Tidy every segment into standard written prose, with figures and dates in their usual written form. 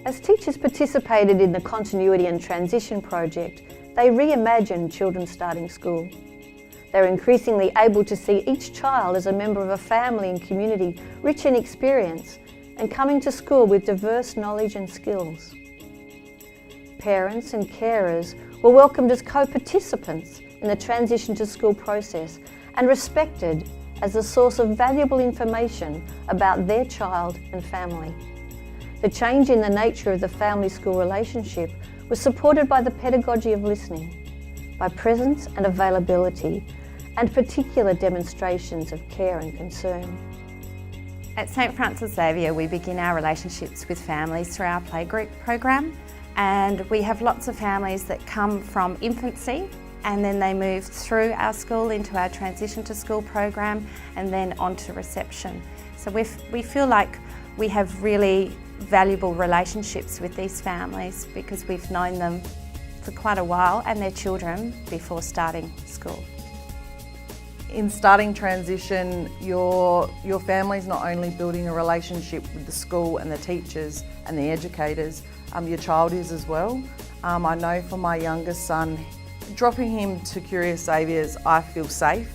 As teachers participated in the Continuity and Transition project, they reimagined children starting school. They're increasingly able to see each child as a member of a family and community rich in experience and coming to school with diverse knowledge and skills. Parents and carers were welcomed as co-participants in the transition to school process and respected as a source of valuable information about their child and family. The change in the nature of the family-school relationship was supported by the pedagogy of listening, by presence and availability, and particular demonstrations of care and concern. At St Francis Xavier, we begin our relationships with families through our playgroup program, and we have lots of families that come from infancy and then they move through our school into our transition to school program and then on to reception. So we feel like we have really valuable relationships with these families because we've known them for quite a while and their children before starting school. In starting transition, your family's not only building a relationship with the school and the teachers and the educators, your child is as well. I know for my youngest son, dropping him to Curious Xavier's, I feel safe.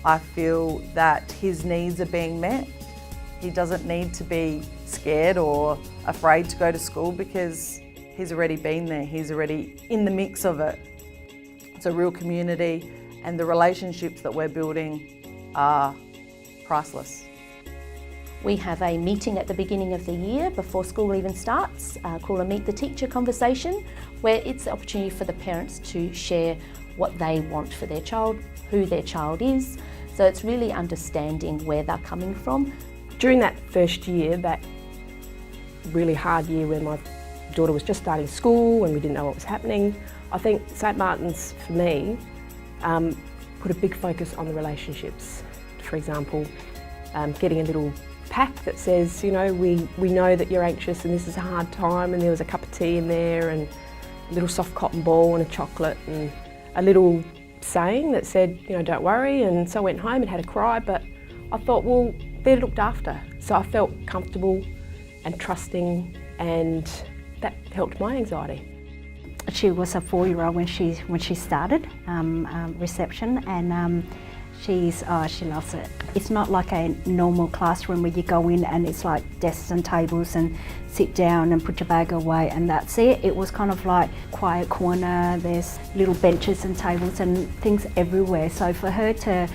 I feel that his needs are being met. He doesn't need to be scared or afraid to go to school because he's already been there. He's already in the mix of it. It's a real community. And the relationships that we're building are priceless. We have a meeting at the beginning of the year before school even starts, called a Meet the Teacher conversation, where it's the opportunity for the parents to share what they want for their child, who their child is. So it's really understanding where they're coming from. During that first year, that really hard year when my daughter was just starting school and we didn't know what was happening, I think St Martin's, for me, put a big focus on the relationships. For example, getting a little pack that says, you know, we know that you're anxious and this is a hard time, and there was a cup of tea in there and a little soft cotton ball and a chocolate and a little saying that said, you know, don't worry. And so I went home and had a cry, but I thought, well, they're looked after. So I felt comfortable and trusting, and that helped my anxiety. She was a 4-year-old when she started reception, and she loves it. It's not like a normal classroom where you go in and it's like desks and tables and sit down and put your bag away and that's it. It was kind of like quiet corner. There's little benches and tables and things everywhere. So for her to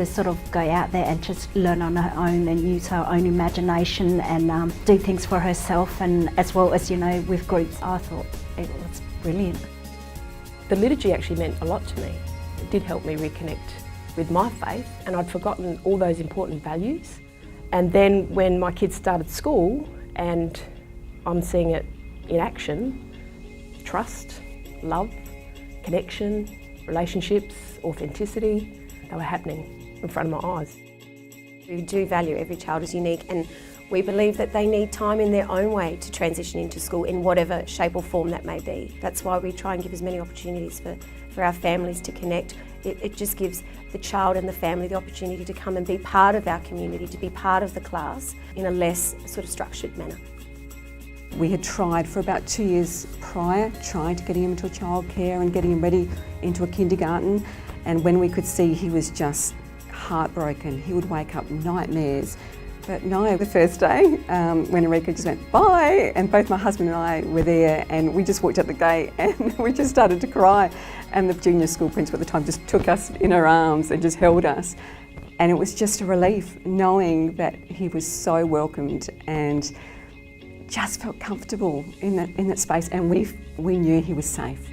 sort of go out there and just learn on her own and use her own imagination and do things for herself, and as well as, you know, with groups, I thought it was brilliant. The liturgy actually meant a lot to me. It did help me reconnect with my faith, and I'd forgotten all those important values. And then when my kids started school and I'm seeing it in action, trust, love, connection, relationships, authenticity, they were happening in front of my eyes. We do value every child as unique, and we believe that they need time in their own way to transition into school in whatever shape or form that may be. That's why we try and give as many opportunities for our families to connect. It just gives the child and the family the opportunity to come and be part of our community, to be part of the class in a less sort of structured manner. We had tried for about 2 years prior, trying to get him into a childcare and getting him ready into a kindergarten, and when we could see he was just heartbroken, he would wake up nightmares. But no, the first day, when Rachael just went, bye, and both my husband and I were there, and we just walked up the gate and we just started to cry. And the junior school principal at the time just took us in her arms and just held us. And it was just a relief knowing that he was so welcomed and just felt comfortable in that space, and we knew he was safe.